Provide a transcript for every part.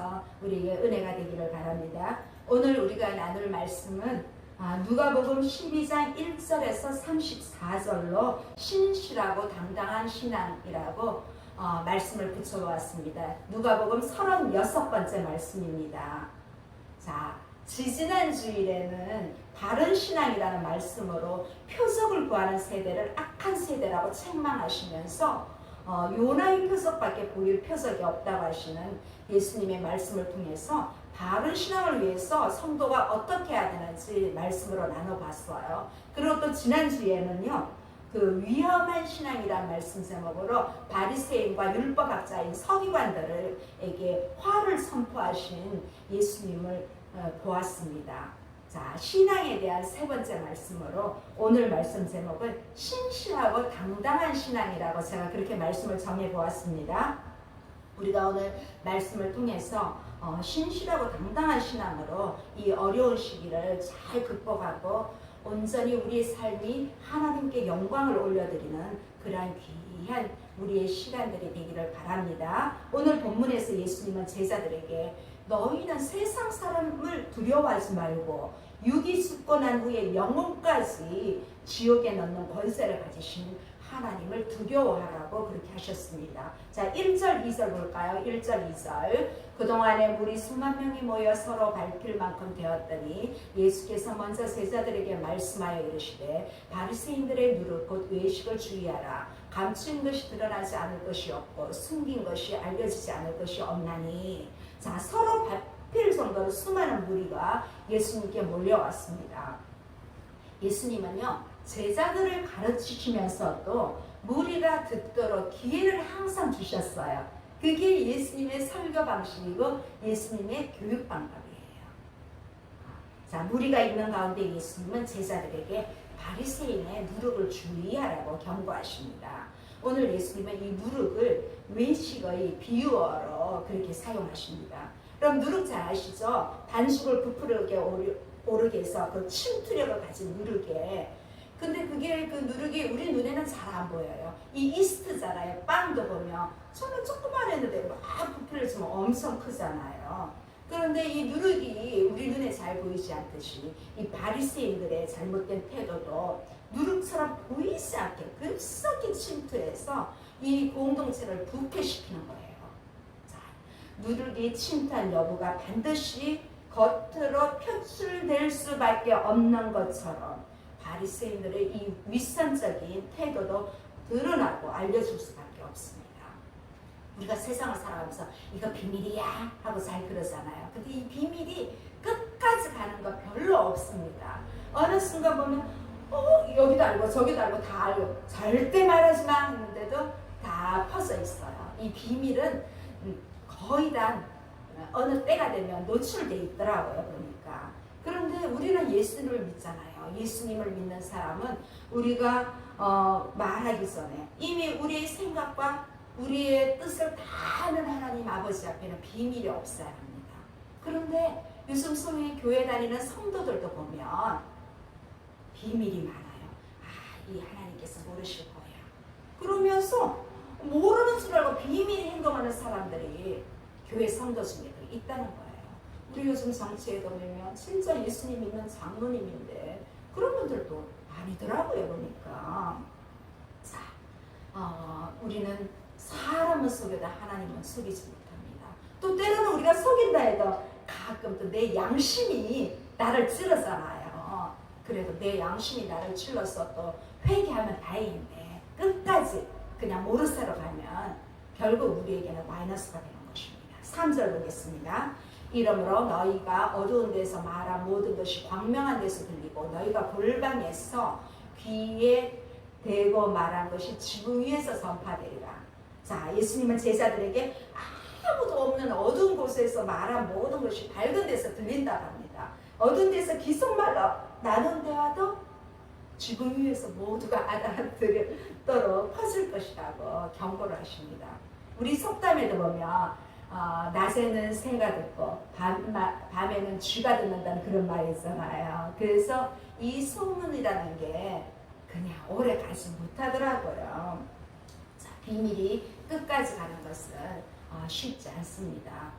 통해서 우리에게 은혜가 되기를 바랍니다. 오늘 우리가 나눌 말씀은 누가복음 12장 1절에서 34절로 신실하고 당당한 신앙이라고 말씀을 붙여보았습니다. 누가복음 36번째 말씀입니다. 자, 지지난 주일에는 바른 신앙이라는 말씀으로 표적을 구하는 세대를 악한 세대라고 책망하시면서 요나의 표적밖에 보일 표적이 없다고 하시는 예수님의 말씀을 통해서 바른 신앙을 위해서 성도가 어떻게 해야 되는지 말씀으로 나눠봤어요. 그리고 또 지난주에는요, 그 위험한 신앙이라는 말씀 제목으로 바리새인과 율법학자인 서기관들에게 화를 선포하신 예수님을 보았습니다. 자, 신앙에 대한 세 번째 말씀으로 오늘 말씀 제목은 신실하고 당당한 신앙이라고 제가 그렇게 말씀을 정해 보았습니다. 우리가 오늘 말씀을 통해서 신실하고 당당한 신앙으로 이 어려운 시기를 잘 극복하고 온전히 우리의 삶이 하나님께 영광을 올려드리는 그러한 귀한 우리의 시간들이 되기를 바랍니다. 오늘 본문에서 예수님은 제자들에게 너희는 세상 사람을 두려워하지 말고 육이 죽고 난 후에 영혼까지 지옥에 넣는 권세를 가지신 하나님을 두려워하라고 그렇게 하셨습니다. 자, 1절 2절 볼까요? 1절 2절. 그동안에 물이 수만 명이 모여 서로 밟힐 만큼 되었더니 예수께서 먼저 제자들에게 말씀하여 이르시되 바리새인들의 누룩 곧 외식을 주의하라. 감추인 것이 드러나지 않을 것이 없고 숨긴 것이 알려지지 않을 것이 없나니. 자, 서로 밟힐 정도로 수많은 무리가 예수님께 몰려왔습니다. 예수님은요, 제자들을 가르치시면서도 무리가 듣도록 기회를 항상 주셨어요. 그게 예수님의 설교 방식이고 예수님의 교육 방법이에요. 자, 무리가 있는 가운데 예수님은 제자들에게 바리새인의 누룩을 주의하라고 경고하십니다. 오늘 예수님은 이 누룩을 외식의 비유어로 그렇게 사용하십니다. 그럼 누룩 잘 아시죠? 반죽을 부풀게 오르게 해서 그 침투력을 가진 누룩에, 근데 그게 그 누룩이 우리 눈에는 잘 안 보여요. 이 이스트잖아요. 빵도 보면 저는 조그만 했는데 막 부풀려지면 엄청 크잖아요. 그런데 이 누룩이 우리 눈에 잘 보이지 않듯이 이 바리새인들의 잘못된 태도도 누룩처럼 보이지 않게 급속히 침투해서 이 공동체를 부패시키는 거예요. 자, 누룩이 침투한 여부가 반드시 겉으로 표출될 수밖에 없는 것처럼 바리새인들의 이 윗선적인 태도도 드러나고 알려줄 수밖에 없습니다. 우리가 세상을 살아가면서 이거 비밀이야 하고 잘 그러잖아요. 근데 이 비밀이 끝까지 가는 거 별로 없습니다. 어느 순간 보면 여기도 알고 저기도 알고 다 알고 절대 말하지 마 했는데도 다 퍼져 있어요. 이 비밀은 거의 다 어느 때가 되면 노출돼 있더라고요. 보니까. 그런데 우리는 예수님을 믿잖아요. 예수님을 믿는 사람은 우리가 말하기 전에 이미 우리의 생각과 우리의 뜻을 다 아는 하나님 아버지 앞에는 비밀이 없어야 합니다. 그런데 요즘 소위 교회 다니는 성도들도 보면 비밀이 많아요. 이 하나님께서 모르실 거예요. 그러면서 모르는 줄 알고 비밀 행동하는 사람들이 교회 성도 중에도 있다는 거예요. 우리 요즘 정치에도 보면 진짜 예수님 믿는 장로님인데 그런 분들도 아니더라고요. 보니까. 자, 우리는 사람은 속여도 하나님은 속이지 못합니다. 또 때로는 우리가 속인다 해도 가끔 또 내 양심이 나를 찌르잖아요. 그래도 내 양심이 나를 찔러서 또 회개하면 다행인데 끝까지 그냥 모르쇠로 가면 결국 우리에게는 마이너스가 되는 것입니다. 3절 보겠습니다. 이러므로 너희가 어두운 데서 말한 모든 것이 광명한 데서 들리고 너희가 골방에서 귀에 대고 말한 것이 지붕 위에서 전파되리라. 자, 예수님은 제자들에게 아무도 없는 어두운 곳에서 말한 모든 것이 밝은 데서 들린다고 합니다. 어두운 데서 기속말로 나눈 대화도 지붕 위에서 모두가 알아들도록 퍼질 것이라고 경고를 하십니다. 우리 속담에도 보면 낮에는 새가 듣고 밤에는 쥐가 듣는다는 그런 말이 있잖아요. 그래서 이 소문이라는 게 그냥 오래 가지 못하더라고요. 자, 비밀이 끝까지 가는 것은 쉽지 않습니다.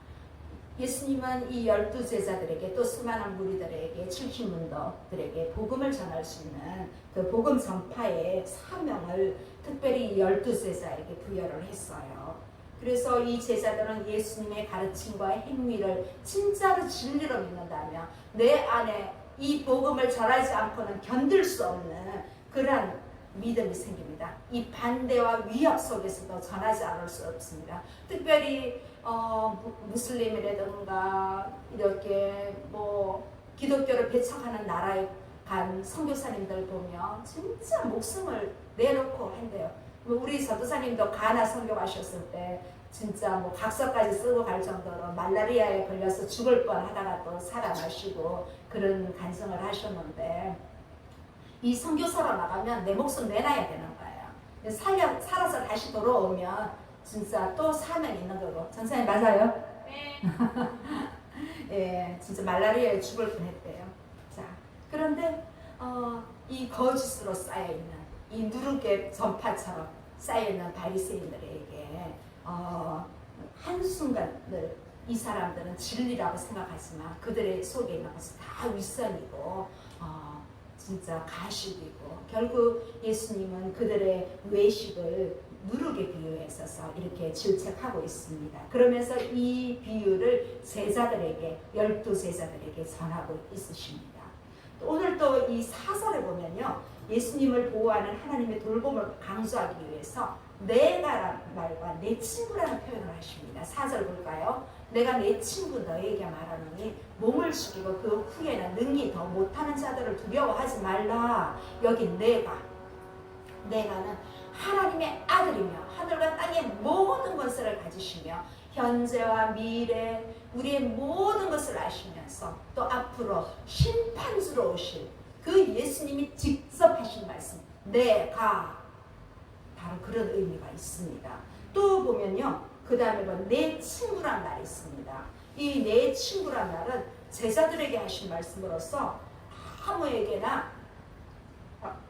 예수님은 이 12제자들에게 또 수많은 무리들에게 70문도들에게 복음을 전할 수 있는 그 복음 전파의 사명을 특별히 이 12제자에게 부여를 했어요. 그래서 이 제자들은 예수님의 가르침과 행위를 진짜로 진리로 믿는다면 내 안에 이 복음을 전하지 않고는 견딜 수 없는 그러한 믿음이 생깁니다. 이 반대와 위협 속에서도 전하지 않을 수 없습니다. 특별히 무슬림이라든가 이렇게 뭐 기독교를 배척하는 나라에 간 선교사님들 보면 진짜 목숨을 내놓고 한대요. 우리 전도사님도 가나 선교하셨을 때 진짜 뭐 각서까지 쓰고 갈 정도로 말라리아에 걸려서 죽을 뻔하다가 또 살아나시고 그런 간증을 하셨는데, 이 선교사로 나가면 내 목숨 내놔야 되는 거예요. 살아서 다시 돌아오면 진짜 또 사명이 있는 거고. 전사님 맞아요? 네. 예, 진짜 말라리아에 죽을 뻔했대요. 자, 그런데 이 거짓으로 쌓여있는 이 누룩의 전파처럼 쌓여있는 바리새인들에게 한순간을 이 사람들은 진리라고 생각하지만 그들의 속에 있는 것은 다 윗선이고 진짜 가식이고, 결국 예수님은 그들의 외식을 누룩에 비유해서 이렇게 질책하고 있습니다. 그러면서 이 비유를 제자들에게 12제자들에게 전하고 있으십니다. 오늘 또 이 사설에 보면요, 예수님을 보호하는 하나님의 돌봄을 강조하기 위해서 내가라는 말과 내 친구라는 표현을 하십니다. 4절 볼까요? 내가 내 친구 너에게 말하노니 몸을 죽이고 그 후에는 능히 더 못하는 자들을 두려워하지 말라. 여기 내가는 하나님의 아들이며 하늘과 땅의 모든 것을 가지시며 현재와 미래 우리의 모든 것을 아시면서 또 앞으로 심판주로 오실 그 예수님이 직접 하신 말씀, 내가, 바로 그런 의미가 있습니다. 또 보면요, 그 다음에 내 친구란 말이 있습니다. 이 내 친구란 말은 제자들에게 하신 말씀으로서 아무에게나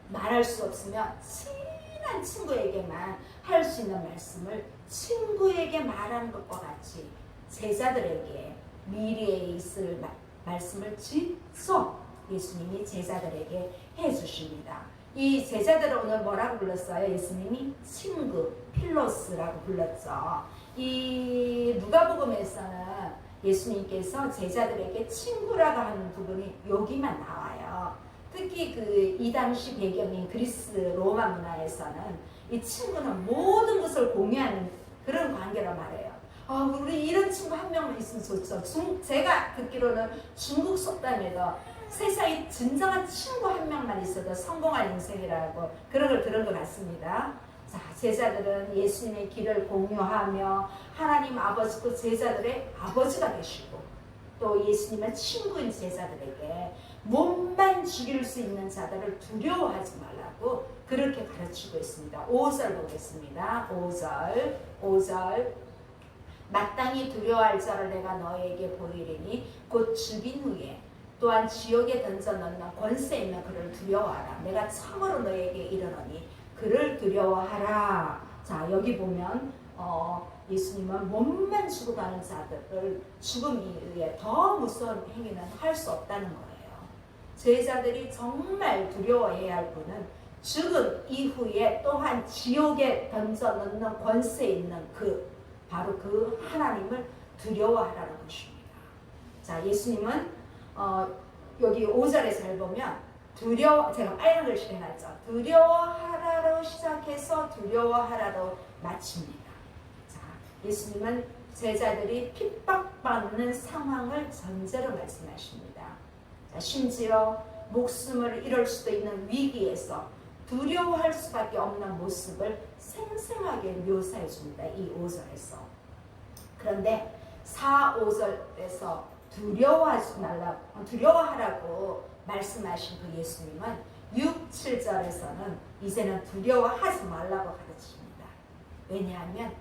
말할 수 없으면 친한 친구에게만 할 수 있는 말씀을 친구에게 말하는 것과 같이 제자들에게 미래에 있을 말씀을 직접 예수님이 제자들에게 해주십니다. 이 제자들을 오늘 뭐라고 불렀어요? 예수님이 친구, 필로스라고 불렀죠. 이 누가복음에서는 예수님께서 제자들에게 친구라고 하는 부분이 여기만 나와요. 특히 이 당시 배경인 그리스 로마 문화에서는 이 친구는 모든 것을 공유하는 그런 관계로 말해요. 우리 이런 친구 한 명만 있으면 좋죠. 제가 듣기로는 중국 속담에도 세상에 진정한 친구 한 명만 있어도 성공한 인생이라고 그런 걸 들은 것 같습니다. 자, 제자들은 예수님의 길을 공유하며 하나님 아버지도 제자들의 아버지가 되시고, 또 예수님은 친구인 제자들에게 몸만 죽일 수 있는 자들을 두려워하지 말라고 그렇게 가르치고 있습니다. 5절 보겠습니다. 5절 마땅히 두려워할 자를 내가 너에게 보이리니 곧 죽인 후에 또한 지옥에 던져넣는 권세 있는 그를 두려워하라. 내가 참으로 너에게 이르노니 그를 두려워하라. 자, 여기 보면 예수님은 몸만 죽어가는 자들을 죽음 이후에 더 무서운 행위는 할 수 없다는 거예요. 제자들이 정말 두려워해야 할 분은 죽음 이후에 또한 지옥에 던져넣는 권세 있는 바로 그 하나님을 두려워하라는 것입니다. 자, 예수님은 여기 5절에 잘 보면 제가 빨간 글씨로 해놨죠. 두려워하라로 시작해서 두려워하라로 마칩니다. 자, 예수님은 제자들이 핍박받는 상황을 전제로 말씀하십니다. 자, 심지어 목숨을 잃을 수도 있는 위기에서 두려워할 수밖에 없는 모습을 생생하게 묘사해 줍니다. 이 5절에서. 그런데 4, 5절에서 두려워하라고 말씀하신 그 예수님은 6, 7절에서는 이제는 두려워하지 말라고 가르칩니다. 왜냐하면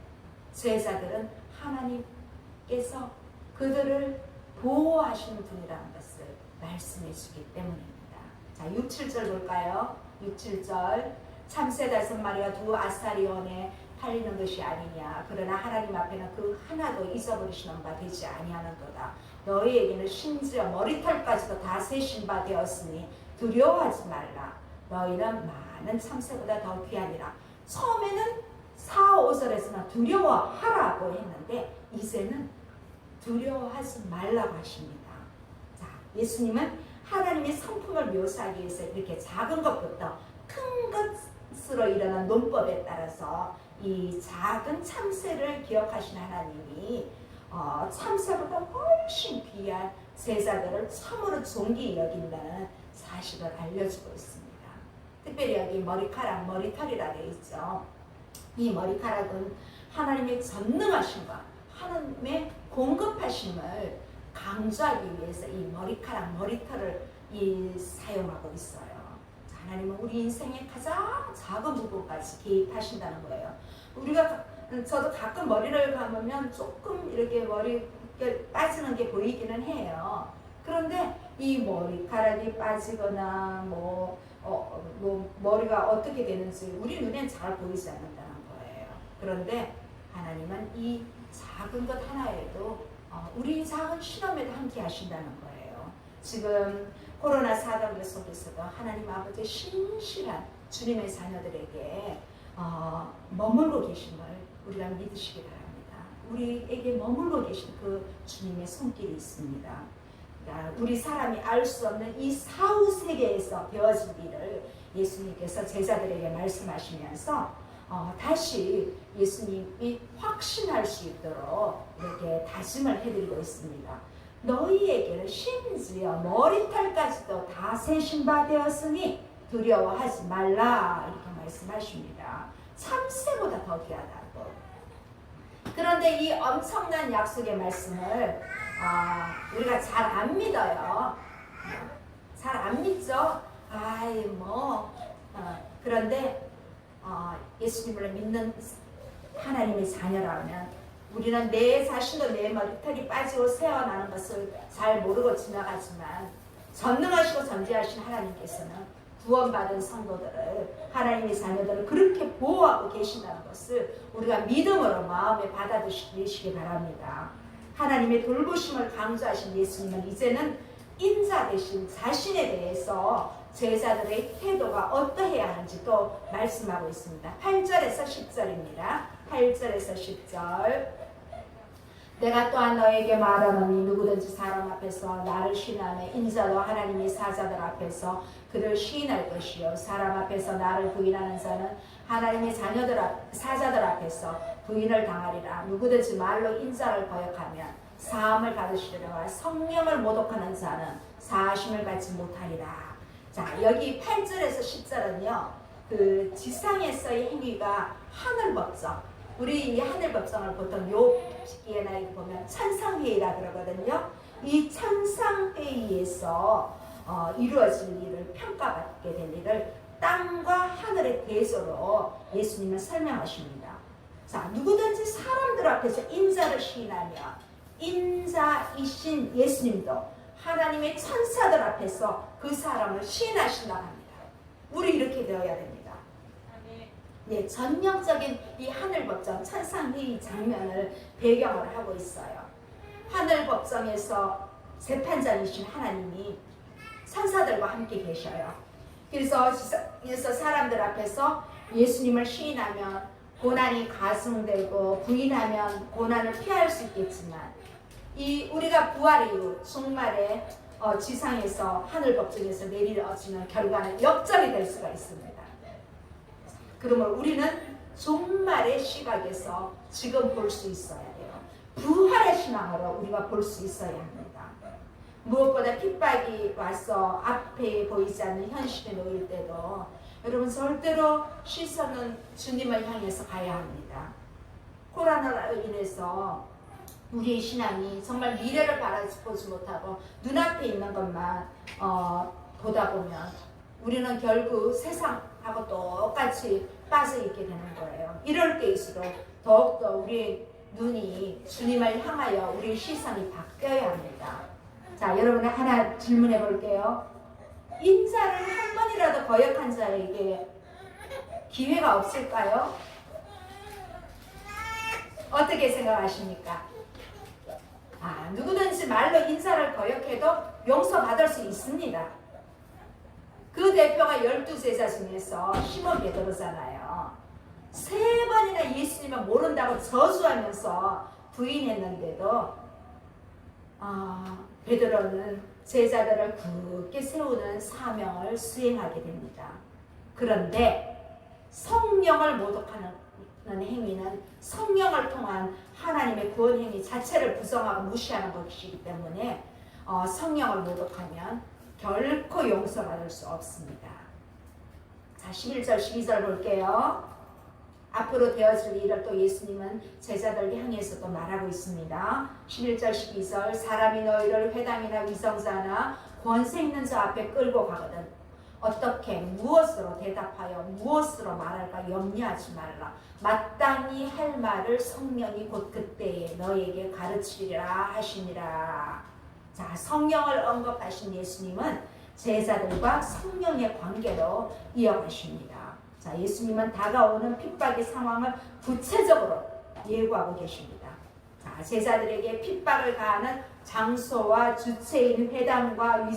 제자들은 하나님께서 그들을 보호하시는 분이라는 것을 말씀해 주기 때문입니다. 자, 6, 7절 볼까요? 6, 7절 참새 5마리와 2 아사리온에 팔리는 것이 아니냐. 그러나 하나님 앞에는 그 하나도 잊어버리시는 바 되지 아니하는도다. 너희에게는 심지어 머리털까지도 다 세신 바 되었으니 두려워하지 말라. 너희는 많은 참새보다 더 귀하니라. 처음에는 4, 5절에서는 두려워하라고 했는데 이제는 두려워하지 말라고 하십니다. 자, 예수님은 하나님의 성품을 묘사하기 위해서 이렇게 작은 것부터 큰 것으로 일어난 논법에 따라서 이 작은 참새를 기억하신 하나님이 참새보다 훨씬 귀한 제자들을 참으로 존귀히 여긴다는 사실을 알려주고 있습니다. 특별히 여기 머리카락, 머리털이라 되어 있죠. 이 머리카락은 하나님의 전능하심과 하나님의 공급하심을 강조하기 위해서 이 머리카락, 머리털을 사용하고 있어요. 하나님은 우리 인생의 가장 작은 부분까지 개입하신다는 거예요. 저도 가끔 머리를 감으면 조금 이렇게 머리 빠지는 게 보이기는 해요. 그런데 이 머리카락이 빠지거나 머리가 어떻게 되는지 우리 눈엔 잘 보이지 않는다는 거예요. 그런데 하나님은 이 작은 것 하나에도 우리 작은 실험에도 함께 하신다는 거예요. 지금 코로나 사단계 속에서도 하나님 아버지의 신실한 주님의 자녀들에게 머물고 계신 걸 우리가 믿으시기 바랍니다. 우리에게 머물고 계신 그 주님의 손길이 있습니다. 우리 사람이 알 수 없는 이 사후 세계에서 되어진 일을 예수님께서 제자들에게 말씀하시면서 다시 예수님이 확신할 수 있도록 이렇게 다짐을 해드리고 있습니다. 너희에게는 심지어 머리털까지도 다 세신 바 되었으니 두려워하지 말라 이렇게 말씀하십니다. 참새보다 더 귀하다고. 그런데 이 엄청난 약속의 말씀을 우리가 잘 안 믿어요. 잘 안 믿죠? 그런데 예수님을 믿는 하나님의 자녀라면 우리는 내 자신도 내 머리털이 빠지고 새어나는 것을 잘 모르고 지나가지만 전능하시고 전지하신 하나님께서는 구원받은 성도들을, 하나님의 자녀들을 그렇게 보호하고 계신다는 것을 우리가 믿음으로 마음에 받아들이시기 바랍니다. 하나님의 돌보심을 강조하신 예수님은 이제는 인자 대신 자신에 대해서 제자들의 태도가 어떠해야 하는지 또 말씀하고 있습니다. 8절에서 10절입니다. 8절에서 10절. 내가 또한 너에게 말하노니 누구든지 사람 앞에서 나를 시인하며 인자도 하나님의 사자들 앞에서 그를 시인할 것이요 사람 앞에서 나를 부인하는 자는 하나님의 사자들 앞에서 부인을 당하리라. 누구든지 말로 인자를 거역하면 사함을 받으시리라. 성령을 모독하는 자는 사하심을 받지 못하리라. 자, 여기 8절에서 10절은요 그 지상에서의 행위가 하늘 법정, 우리 이 하늘 법정을 보통 욥기에나 보면 천상회의라 그러거든요. 이 천상회의에서 이루어질 일을, 평가받게 될 일을 땅과 하늘의 대조로 예수님은 설명하십니다. 자, 누구든지 사람들 앞에서 인자를 시인하며 인자이신 예수님도 하나님의 천사들 앞에서 그 사람을 시인하신다고 합니다. 우리 이렇게 되어야 됩니다. 네, 전형적인 이 하늘 법정 천상회의 장면을 배경으로 하고 있어요. 하늘 법정에서 재판장이신 하나님이 천사들과 함께 계셔요. 그래서 사람들 앞에서 예수님을 시인하면 고난이 가중되고 부인하면 고난을 피할 수 있겠지만 우리가 부활 이후 종말에 지상에서 하늘 법정에서 내려지는 결과는 역전이 될 수가 있습니다. 그러면 우리는 종말의 시각에서 지금 볼 수 있어야 돼요. 부활의 신앙으로 우리가 볼 수 있어야 합니다. 무엇보다 핍박이 와서 앞에 보이지 않는 현실에 놓일 때도 여러분 절대로 시선은 주님을 향해서 가야 합니다. 코로나로 인해서 우리의 신앙이 정말 미래를 바라보지 못하고 눈앞에 있는 것만 보다 보면 우리는 결국 세상하고 똑같이 빠져있게 되는 거예요. 이럴 때일수록 더욱더 우리의 눈이 주님을 향하여 우리의 시선이 바뀌어야 합니다. 자, 여러분 하나 질문해 볼게요. 인자를 한 번이라도 거역한 자에게 기회가 없을까요? 어떻게 생각하십니까? 누구든지 말로 인사를 거역해도 용서받을 수 있습니다. 그 대표가 12제자 중에서 시몬 베드로잖아요. 3번이나 예수님을 모른다고 저주하면서 부인했는데도 베드로는 제자들을 굳게 세우는 사명을 수행하게 됩니다. 그런데 성령을 모독하는 행위는 성령을 통한 하나님의 구원 행위 자체를 부정하고 무시하는 것이기 때문에 성령을 모독하면 결코 용서받을 수 없습니다. 자, 11절 12절 볼게요. 앞으로 되어질 일을 또 예수님은 제자들에게 향해서 또 말하고 있습니다. 11절 12절 사람이 너희를 회당이나 위선자나 권세 있는 자 앞에 끌고 가거든 어떻게 무엇으로 대답하여 무엇으로 말할까 염려하지 말라. 마땅히 할 말을 성령이 곧 그때에 너희에게 가르치리라 하시니라. 자, 성령을 언급하신 예수님은 제자들과 성령의 관계로 이어가십니다. 자, 예수님은 다가오는 핍박의 상황을 구체적으로 예고하고 계십니다. 자, 제자들에게 핍박을 가하는 장소와 주체인 회당과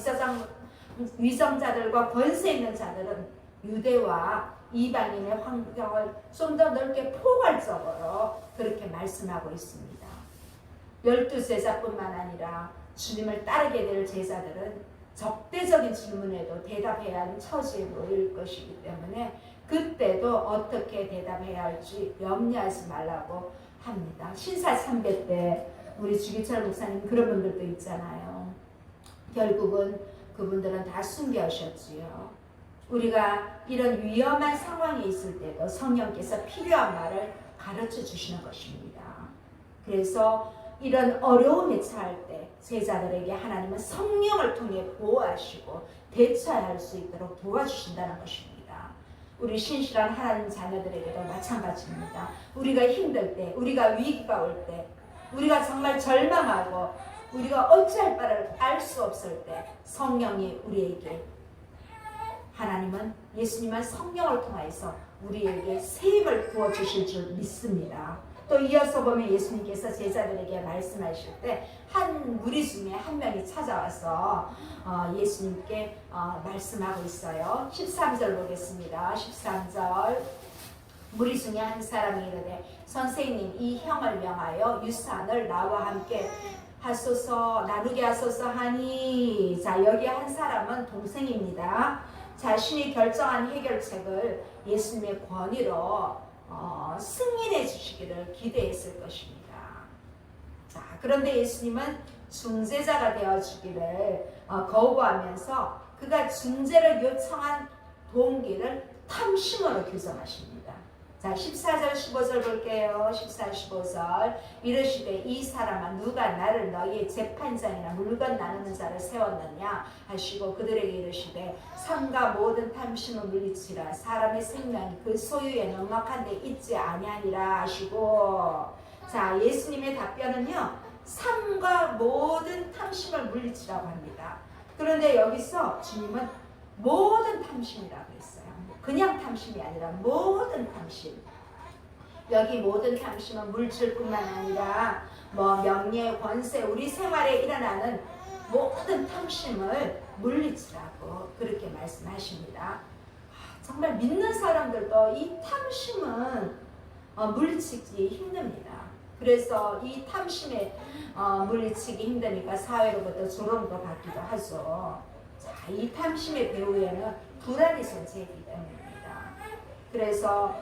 위선자들과 권세 있는 자들은 유대와 이방인의 환경을 좀 더 넓게 포괄적으로 그렇게 말씀하고 있습니다. 12제자뿐만 아니라 주님을 따르게 될 제자들은 적대적인 질문에도 대답해야 하는 처지에 놓일 것이기 때문에 그때도 어떻게 대답해야 할지 염려하지 말라고 합니다. 신사참배 때 우리 주기철 목사님 그런 분들도 있잖아요. 결국은 그분들은 다 순교하셨지요. 우리가 이런 위험한 상황에 있을 때도 성령께서 필요한 말을 가르쳐 주시는 것입니다. 그래서 이런 어려움에 처할 때 제자들에게 하나님은 성령을 통해 보호하시고 대처할 수 있도록 도와주신다는 것입니다. 우리 신실한 하나님 자녀들에게도 마찬가지입니다. 우리가 힘들 때, 우리가 위기가 올 때, 우리가 정말 절망하고 우리가 어찌할 바를 알 수 없을 때 성령이 우리에게 하나님은 예수님은 성령을 통해서 우리에게 세임을 부어주실 줄 믿습니다. 또 이어서 보면 예수님께서 제자들에게 말씀하실 때 한 무리 중에 한 명이 찾아와서 예수님께 말씀하고 있어요. 13절 보겠습니다. 13절 무리 중에 한 사람이 이르되 선생님 이 형을 명하여 유산을 나와 함께 나누게 하소서 하니 자 여기 한 사람은 동생입니다. 자신이 결정한 해결책을 예수님의 권위로 승인해 주시기를 기대했을 것입니다. 자, 그런데 예수님은 중재자가 되어주기를 거부하면서 그가 중재를 요청한 동기를 탐심으로 규정하십니다. 자, 14절 15절 볼게요. 14, 15절 이르시되 이 사람아 누가 나를 너희의 재판장이나 물건 나누는 자를 세웠느냐 하시고 그들에게 이르시되 삼가 모든 탐심을 물리치라 사람의 생명이 그 소유에 넉넉한 데 있지 아니하니라 하시고 자 예수님의 답변은요 삼가 모든 탐심을 물리치라고 합니다. 그런데 여기서 주님은 모든 탐심이라고 했어요. 그냥 탐심이 아니라 모든 탐심. 여기 모든 탐심은 물질뿐만 아니라 명예, 권세, 우리 생활에 일어나는 모든 탐심을 물리치라고 그렇게 말씀하십니다. 정말 믿는 사람들도 이 탐심은 물리치기 힘듭니다. 그래서 이 탐심에 물리치기 힘드니까 사회로부터 조롱도 받기도 하죠. 자, 이 탐심의 배후에는 불안이 존재하기 때문입니다. 그래서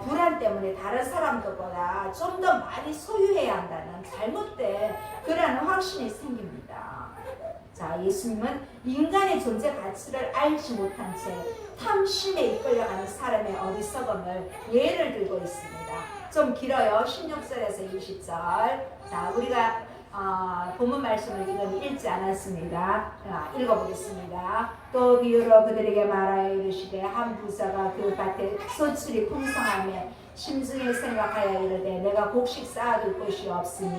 불안 때문에 다른 사람들보다 좀 더 많이 소유해야 한다는 잘못된 그러한 확신이 생깁니다. 자, 예수님은 인간의 존재 가치를 알지 못한 채 탐심에 이끌려가는 사람의 어리석음을 예를 들고 있습니다. 좀 길어요. 16절에서 20절. 자, 우리가 본문 말씀을 지금 읽지 않았습니다. 읽어보겠습니다. 또 비유로 그들에게 말하여 이르시되 한 부자가 그 밭에 소출이 풍성하며 심중에 생각하여 이르되 내가 곡식 쌓아둘 곳이 없으니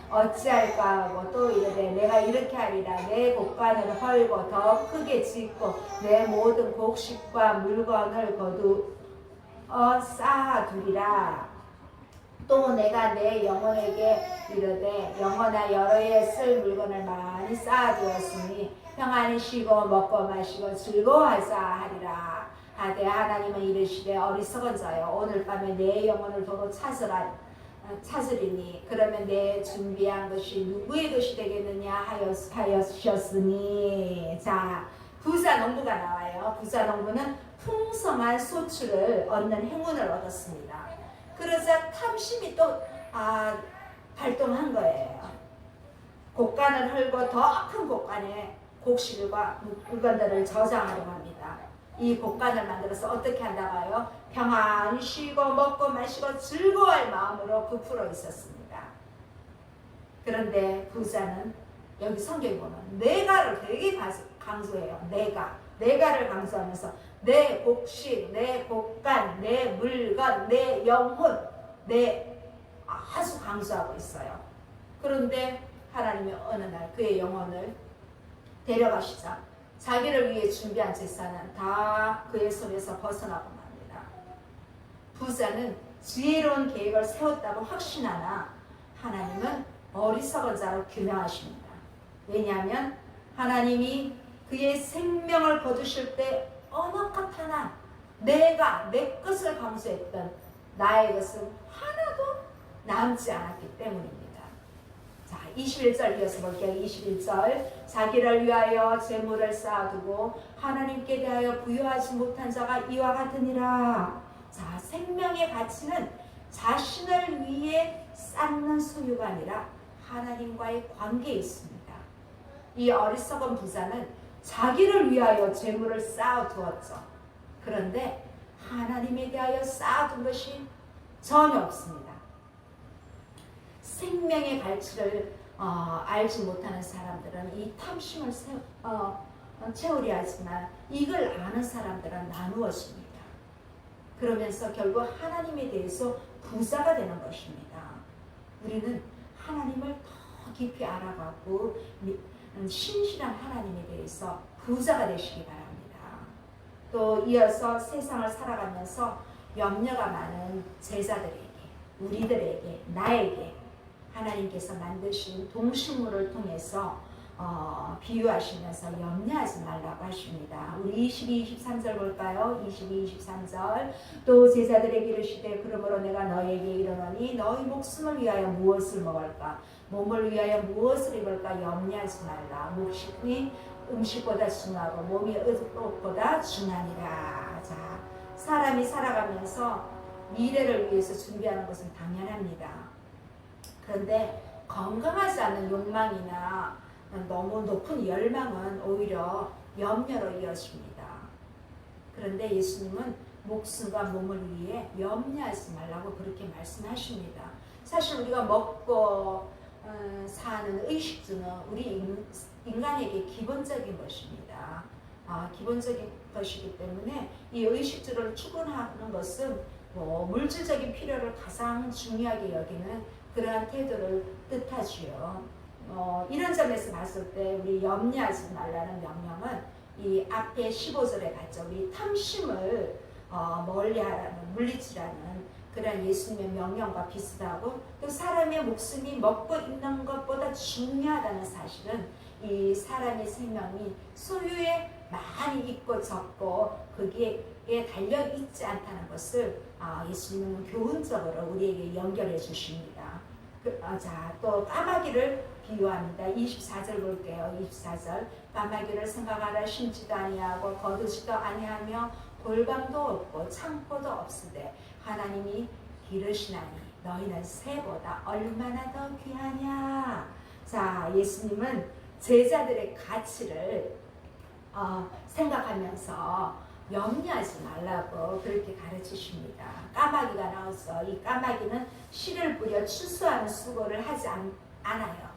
어찌할까 하고 또 이르되 내가 이렇게 하리라 내 곡간을 헐고 더 크게 짓고 내 모든 곡식과 물건을 거두어 쌓아두리라. 또 내가 내 영혼에게 이르되 영혼아 여러 해 쓸 물건을 많이 쌓아두었으니 평안히 쉬고 먹고 마시고 즐거워하자 하리라 하되 하나님은 이르시되 어리석은 자여 오늘 밤에 내 영혼을 도로 찾으리니 그러면 내 준비한 것이 누구의 것이 되겠느냐 하였으니. 자, 부자농부가 나와요. 부자농부는 풍성한 소출을 얻는 행운을 얻었습니다. 그러자 탐심이 또 발동한 거예요. 곡간을 헐고 더 큰 곡간에 곡실과 물건들을 저장하려고 합니다. 이 곡간을 만들어서 어떻게 한다고요? 평안히 쉬고 먹고 마시고 즐거워할 마음으로 부풀어 있었습니다. 그런데 부자는 여기 성경에 보면 내가를 되게 강조해요. 내가를 강조하면서 내 곡식, 내 곡간, 내 물건, 내 영혼, 아주 강조하고 있어요. 그런데 하나님이 어느 날 그의 영혼을 데려가시자 자기를 위해 준비한 재산은 다 그의 손에서 벗어나고 맙니다. 부자는 지혜로운 계획을 세웠다고 확신하나 하나님은 어리석은 자로 규명하십니다. 왜냐하면 하나님이 그의 생명을 거두실 때 어느 것 하나 내 것을 강조했던 나의 것은 하나도 남지 않았기 때문입니다. 자, 21절 이어서 볼게요. 21절 자기를 위하여 재물을 쌓아두고 하나님께 대하여 부여하지 못한 자가 이와 같으니라. 자, 생명의 가치는 자신을 위해 쌓는 소유가 아니라 하나님과의 관계에 있습니다. 이 어리석은 부자는 자기를 위하여 재물을 쌓아두었죠. 그런데 하나님에 대하여 쌓아둔 것이 전혀 없습니다. 생명의 가치를 알지 못하는 사람들은 이 탐심을 채우려 하지만 이걸 아는 사람들은 나누어집니다. 그러면서 결국 하나님에 대해서 부자가 되는 것입니다. 우리는 하나님을 더 깊이 알아가고 신실한 하나님에 대해서 부자가 되시기 바랍니다. 또 이어서 세상을 살아가면서 염려가 많은 제자들에게, 우리들에게, 나에게 하나님께서 만드신 동식물을 통해서 비유하시면서 염려하지 말라고 하십니다. 우리 22, 23절 볼까요? 22, 23절 또 제자들에게 이르시되 그러므로 내가 너희에게 이르노니 너희 목숨을 위하여 무엇을 먹을까? 몸을 위하여 무엇을 입을까? 염려하지 말라. 목숨이 음식보다 중하고 몸이 의복보다 중하니라. 자, 사람이 살아가면서 미래를 위해서 준비하는 것은 당연합니다. 그런데 건강하지 않은 욕망이나 너무 높은 열망은 오히려 염려로 이어집니다. 그런데 예수님은 목숨과 몸을 위해 염려하지 말라고 그렇게 말씀하십니다. 사실 우리가 먹고 사는 의식주는 우리 인간에게 기본적인 것입니다. 기본적인 것이기 때문에 이 의식주를 추구하는 것은 물질적인 필요를 가장 중요하게 여기는 그러한 태도를 뜻하지요. 이런 점에서 봤을 때 우리 염려하지 말라는 명령은 이 앞에 15절에 갔죠. 우리 탐심을 멀리하라는 물리치라는 그런 예수님의 명령과 비슷하고 또 사람의 목숨이 먹고 있는 것보다 중요하다는 사실은 이 사람의 생명이 소유에 많이 있고 적고 거기에 달려있지 않다는 것을 예수님은 교훈적으로 우리에게 연결해 주십니다. 자, 또 까마귀를 비유합니다. 24절 볼게요. 24절 까마귀를 생각하라 심지도 아니하고 거두지도 아니하며 골방도 없고 창고도 없으되 하나님이 기르시나니 너희는 새보다 얼마나 더 귀하냐. 자, 예수님은 제자들의 가치를 생각하면서 염려하지 말라고 그렇게 가르치십니다. 까마귀가 나와서 이 까마귀는 씨를 뿌려 추수하는 수고를 하지 않아요.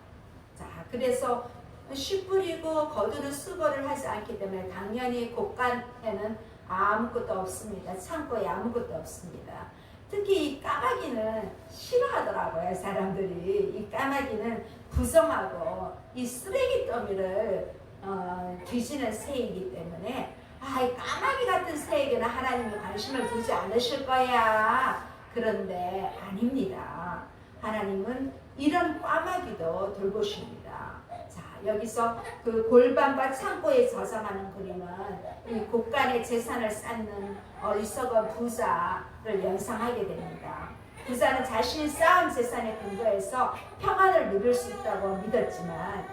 자, 그래서 씨 뿌리고 거두는 수고를 하지 않기 때문에 당연히 곳간에는 아무것도 없습니다. 창고에 아무것도 없습니다. 특히 이 까마귀는 싫어하더라고요. 사람들이 이 까마귀는 부정하고 이 쓰레기 더미를 뒤지는 새이기 때문에 이 까마귀 같은 새에게는 하나님이 관심을 두지 않으실 거야. 그런데 아닙니다. 하나님은 이런 꽈마귀도 돌보십니다. 자, 여기서 그 골방과 창고에 저장하는 그림은 이 곳간의 재산을 쌓는 어리석은 부자를 연상하게 됩니다. 부자는 자신이 쌓은 재산에 근거해서 평안을 누릴 수 있다고 믿었지만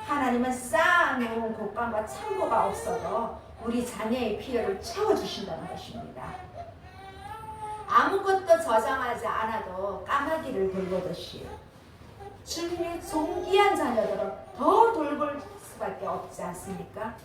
하나님은 쌓아놓은 곳간과 창고가 없어도 우리 자녀의 필요를 채워주신다는 것입니다. 아무것도 저장하지 않아도 까마귀를 돌보듯이 주님의 존귀한 자녀들은 더 돌볼 수밖에 없지 않습니까?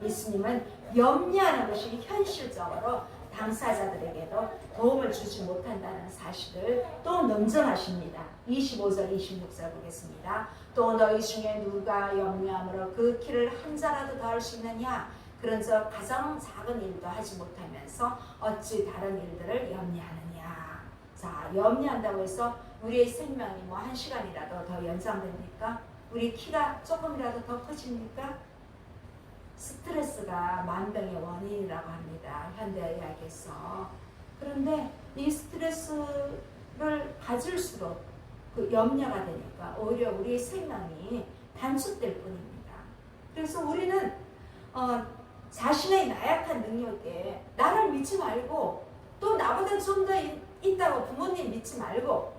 예수님은 염려하는 것이 현실적으로 당사자들에게도 도움을 주지 못한다는 사실을 또 논증하십니다. 25절 26절 보겠습니다. 또 너희 중에 누가 염려함으로 그 키를 한 자라도 더할 수 있느냐? 그런저 가장 작은 일도 하지 못하면서 어찌 다른 일들을 염려하느냐? 자, 염려한다고 해서 우리의 생명이 뭐 1시간이라도 더 연장됩니까? 우리 키가 조금이라도 더 커집니까? 스트레스가 만병의 원인이라고 합니다. 현대의학에서. 그런데 이 스트레스를 가질수록 그 염려가 되니까 오히려 우리의 생명이 단축될 뿐입니다. 그래서 우리는 자신의 나약한 능력에 나를 믿지 말고 또 나보다 좀 더 있다고 부모님 믿지 말고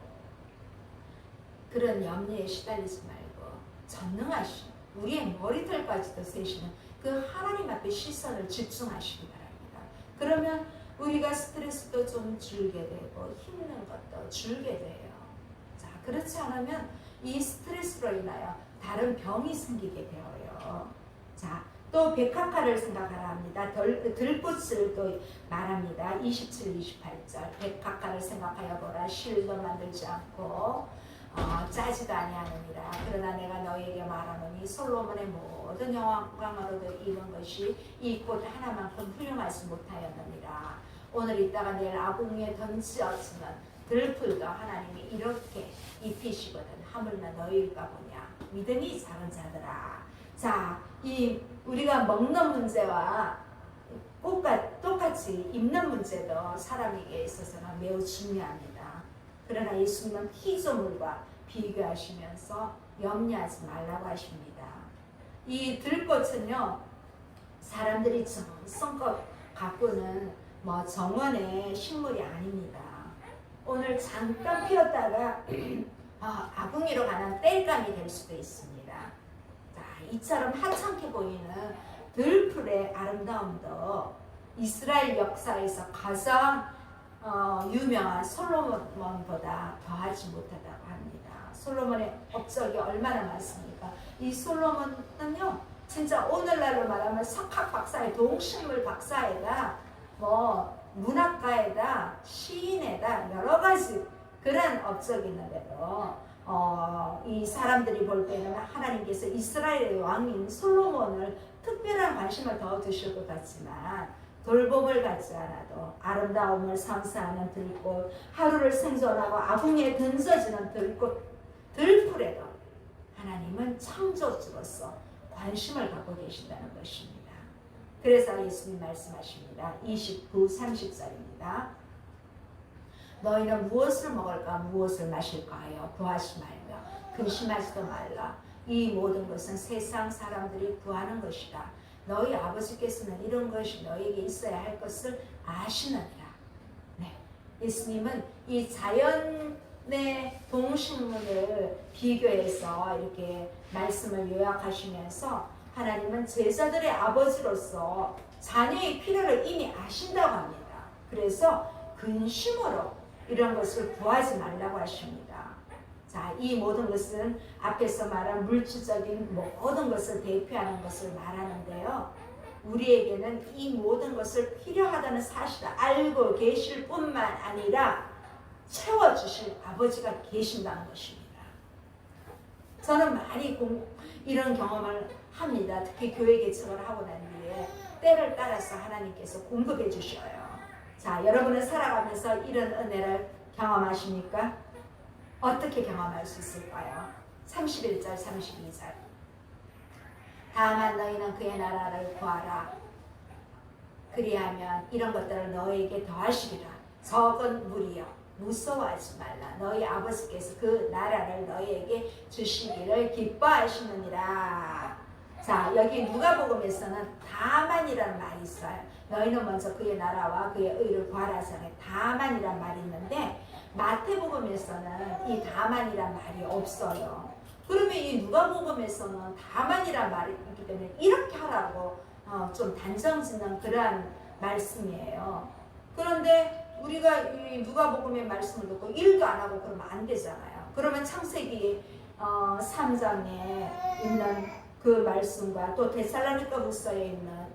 그런 염려에 시달리지 말고 전능하신 우리의 머리털까지도 세시는 그 하나님 앞에 시선을 집중하시기 바랍니다. 그러면 우리가 스트레스도 좀 줄게 되고 힘든 것도 줄게 돼요. 자, 그렇지 않으면 이 스트레스로 인하여 다른 병이 생기게 되어요. 자, 또 백합화를 생각하라 합니다. 들꽃을 또 말합니다. 27, 28절 백합화를 생각하여 보라. 실도 만들지 않고 짜지도 아니하느니라. 그러나 내가 너희에게 말하노니 솔로몬의 모든 영광으로도 이룬 것이 이 꽃 하나만큼 훌륭하지 못하였느니라. 오늘 있다가 내일 아궁 위에 던지어지는 들풀도 하나님이 이렇게 입히시거든. 하물며 너희일까 보냐. 믿음이 작은 자들아. 자, 이 우리가 먹는 문제와 꽃과 똑같이 입는 문제도 사람에게 있어서는 매우 중요합니다. 그러나 예수님은 피조물과 비교하시면서 염려하지 말라고 하십니다. 이 들꽃은요, 사람들이 정성껏 가꾸는 뭐 정원의 식물이 아닙니다. 오늘 잠깐 피었다가 아궁이로 가는 땔감이 될 수도 있습니다. 자, 이처럼 하찮게 보이는 들풀의 아름다움도 이스라엘 역사에서 가장 유명한 솔로몬보다 더하지 못하다고 합니다. 솔로몬의 업적이 얼마나 많습니까? 이 솔로몬은요, 진짜 오늘날로 말하면 석학 박사의 동식물 박사에다 뭐 문학가에다 시인에다 여러 가지 그런 업적이 있는데도 이 사람들이 볼 때는 하나님께서 이스라엘의 왕인 솔로몬을 특별한 관심을 더 두실 것 같지만 돌봄을 받지 않아도 아름다움을 상상하는 들꽃, 하루를 생존하고 아궁이에 던져지는 들풀에도 하나님은 창조주로서 관심을 갖고 계신다는 것입니다. 그래서 예수님 말씀하십니다. 29, 30절입니다. 너희는 무엇을 먹을까 무엇을 마실까 하여 구하지 말며 근심하지도 말라. 이 모든 것은 세상 사람들이 구하는 것이다. 너희 아버지께서는 이런 것이 너희에게 있어야 할 것을 아시느니라. 네, 예수님은 이 자연의 동식물을 비교해서 이렇게 말씀을 요약하시면서 하나님은 제자들의 아버지로서 자녀의 필요를 이미 아신다고 합니다. 그래서 근심으로 이런 것을 구하지 말라고 하십니다. 자, 이 모든 것은 앞에서 말한 물질적인 모든 것을 대표하는 것을 말하는데요. 우리에게는 이 모든 것을 필요하다는 사실을 알고 계실 뿐만 아니라 채워주실 아버지가 계신다는 것입니다. 저는 많이 이런 경험을 합니다. 특히 교회 개척을 하고 난 뒤에 때를 따라서 하나님께서 공급해 주셔요. 자, 여러분은 살아가면서 이런 은혜를 경험하십니까? 어떻게 경험할 수 있을까요? 31절, 32절. 다만 너희는 그의 나라를 구하라. 그리하면 이런 것들을 너희에게 더하시리라. 적은 무리여 무서워하지 말라. 너희 아버지께서 그 나라를 너희에게 주시기를 기뻐하시느니라. 자, 여기 누가복음에서는 다만이라는 말이 있어요. 너희는 먼저 그의 나라와 그의 의를 구하라 하잖아요. 다만이라는 말이 있는데 마태복음에서는 이 다만이라는 말이 없어요. 그러면 이 누가복음에서는 다만이라는 말이 있기 때문에 이렇게 하라고 좀 단정짓는 그러한 말씀이에요. 그런데 우리가 이 누가복음의 말씀을 듣고 일도 안 하고 그러면 안 되잖아요. 그러면 창세기 3장에 있는 그 말씀과 또 데살로니가후서에 있는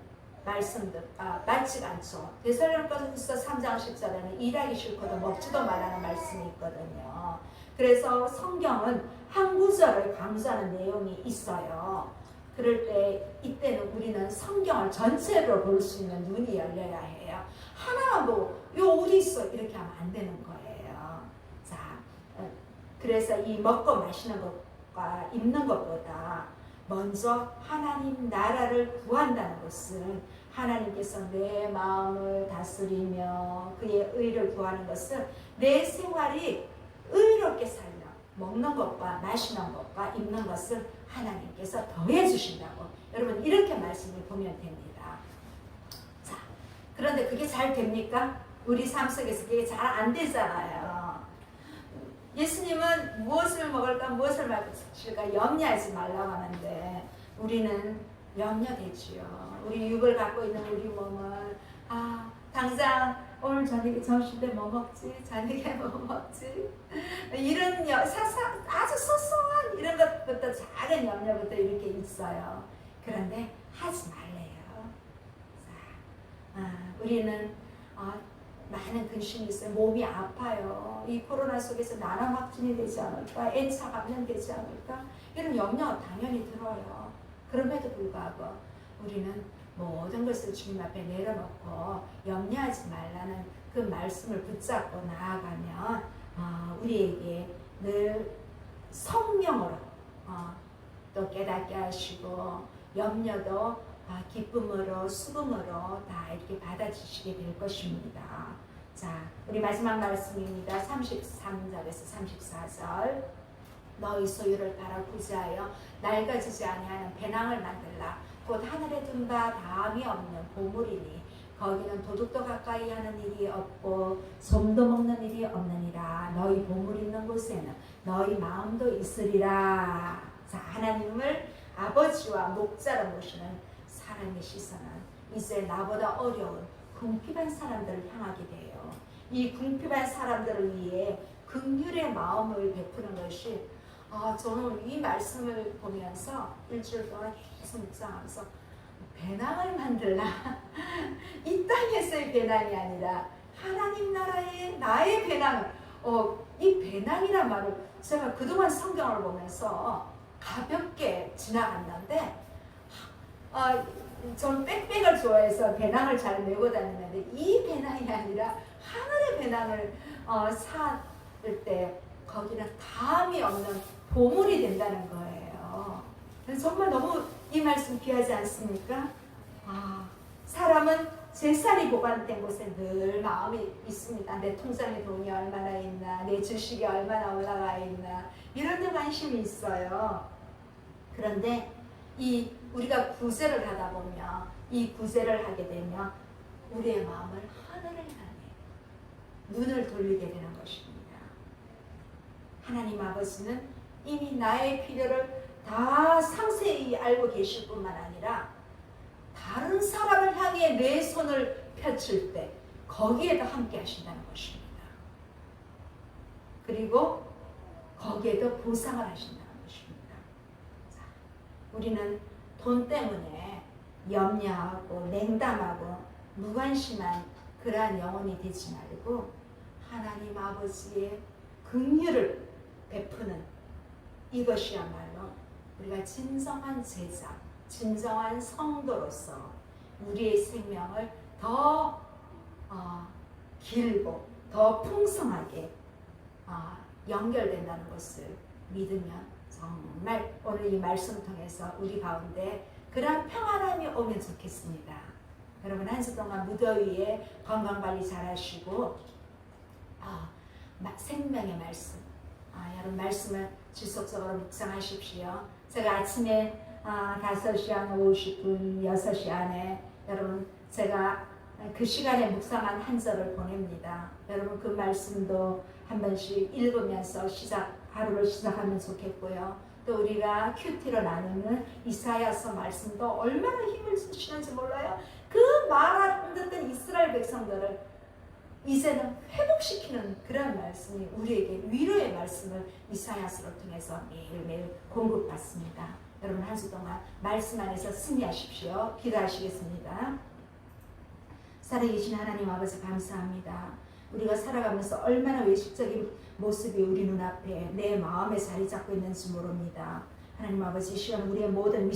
말씀들 맞지가 않죠. 데살로니가후서 3장 10절에는 일하기 싫고도 먹지도 말라는 말씀이 있거든요. 그래서 성경은 한 구절을 강조하는 내용이 있어요. 그럴 때 이때는 우리는 성경을 전체로 볼 수 있는 눈이 열려야 해요. 하나만 보고 요 어디 있어 이렇게 하면 안 되는 거예요. 자, 그래서 이 먹고 마시는 것과 입는 것보다 먼저 하나님 나라를 구한다는 것은 하나님께서 내 마음을 다스리며 그의 의를 구하는 것은 내 생활이 의롭게 살려 먹는 것과 마시는 것과 입는 것을 하나님께서 더해 주신다고 여러분 이렇게 말씀을 보면 됩니다. 자, 그런데 그게 잘 됩니까? 우리 삶 속에서 그게 잘 안 되잖아요. 예수님은 무엇을 먹을까 무엇을 마실까 염려하지 말라고 하는데 우리는 염려되지요. 우리 육을 갖고 있는 우리 몸은 당장 오늘 저녁에 점심 때 뭐 먹지? 저녁에 뭐 먹지? 이런 아주 소소한 이런 것부터 작은 염려부터 이렇게 있어요. 그런데 하지 말래요. 자, 우리는 많은 근심이 있어요. 몸이 아파요. 이 코로나 속에서 나랑 확진이 되지 않을까? N차 감염되지 않을까? 이런 염려가 당연히 들어요. 그럼에도 불구하고 우리는 모든 것을 주님 앞에 내려놓고 염려하지 말라는 그 말씀을 붙잡고 나아가면 우리에게 늘 성령으로 또 깨닫게 하시고 염려도 기쁨으로 수금으로 다 이렇게 받아주시게 될 것입니다. 자, 우리 마지막 말씀입니다. 33절에서 34절. 너희 소유를 팔아 구제하여 낡아지지 아니하는 배낭을 만들라. 곧 하늘에 둔 바 다함이 없는 보물이니 거기는 도둑도 가까이 하는 일이 없고 솜도 먹는 일이 없느니라. 너희 보물 있는 곳에는 너희 마음도 있으리라. 자, 하나님을 아버지와 목자로 모시는 사람의 시선은 이제 나보다 어려운 궁핍한 사람들을 향하게 돼요. 이 궁핍한 사람들을 위해 긍휼의 마음을 베푸는 것이 저는 이 말씀을 보면서 일주일 동안 계속 묵상하면서 배낭을 만들라. 이 땅에서의 배낭이 아니라 하나님 나라의 나의 배낭을 이 배낭이란 말을 제가 그동안 성경을 보면서 가볍게 지나갔는데 전 백팩을 좋아해서 배낭을 잘 메고 다니는데 이 배낭이 아니라 하늘의 배낭을 살 때 거기는 다함이 없는 보물이 된다는 거예요. 정말 너무 이 말씀 귀하지 않습니까? 사람은 재산이 보관된 곳에 늘 마음이 있습니다. 내 통장에 돈이 얼마나 있나, 내 주식이 얼마나 올라가 있나 이런 데 관심이 있어요. 그런데 우리가 구제를 하다 보면 이 구제를 하게 되면 우리의 마음을 하늘을 향해 눈을 돌리게 되는 것입니다. 하나님 아버지는 이미 나의 필요를 다 상세히 알고 계실 뿐만 아니라 다른 사람을 향해 내 손을 펼칠 때 거기에도 함께 하신다는 것입니다. 그리고 거기에도 보상을 하신다는 것입니다. 자, 우리는 돈 때문에 염려하고 냉담하고 무관심한 그러한 영혼이 되지 말고 하나님 아버지의 긍휼을 베푸는 이것이야말로 우리가 진정한 제자, 진정한 성도로서 우리의 생명을 더 길고 더 풍성하게 연결된다는 것을 믿으면 정말 오늘 이 말씀 통해서 우리 가운데 그런 평안함이 오면 좋겠습니다. 여러분 한 주 동안 무더위에 건강관리 잘 하시고 생명의 말씀. 여러분 말씀을 지속적으로 묵상하십시오. 제가 아침에 5시 한 50분, 6시 안에 여러분 제가 그 시간에 묵상한 한 절을 보냅니다. 여러분 그 말씀도 한 번씩 읽으면서 하루를 시작하면 좋겠고요. 또 우리가 큐티로 나누는 이사야서 말씀도 얼마나 힘을 주시는지 몰라요. 그 말 안 듣던 이스라엘 백성들을 이제는 회복시키는 그런 말씀이 우리에게 위로의 말씀을 이사야서를 통해서 매일매일 공급받습니다. 여러분 한 주 동안 말씀 안에서 승리하십시오. 기도하시겠습니다. 살아계신 하나님 아버지 감사합니다. 우리가 살아가면서 얼마나 외식적인 모습이 우리 눈앞에 내 마음에 자리 잡고 있는지 모릅니다. 하나님 아버지 시간 우리의 모든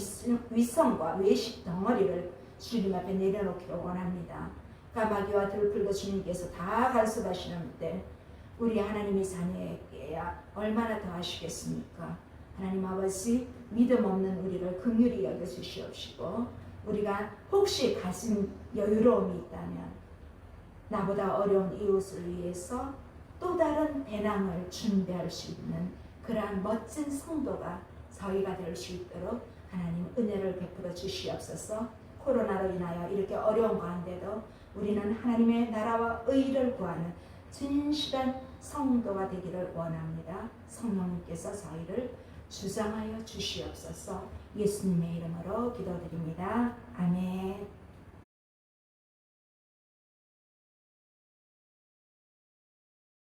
위성과 외식 덩어리를 주님 앞에 내려놓기를 원합니다. 까마귀와 들풀도 주님께서 다 간섭하시는데 우리 하나님의 자녀에게 얼마나 더 하시겠습니까? 하나님 아버지 믿음 없는 우리를 긍휼히 여겨주시옵시고 우리가 혹시 가진 여유로움이 있다면 나보다 어려운 이웃을 위해서 또 다른 배낭을 준비할 수 있는 그러한 멋진 성도가 저희가 될 수 있도록 하나님 은혜를 베풀어 주시옵소서. 코로나로 인하여 이렇게 어려운 가운데도 우리는 하나님의 나라와 의를 구하는 진실한 성도가 되기를 원합니다. 성령님께서 저희를 주장하여 주시옵소서. 예수님의 이름으로 기도드립니다. 아멘.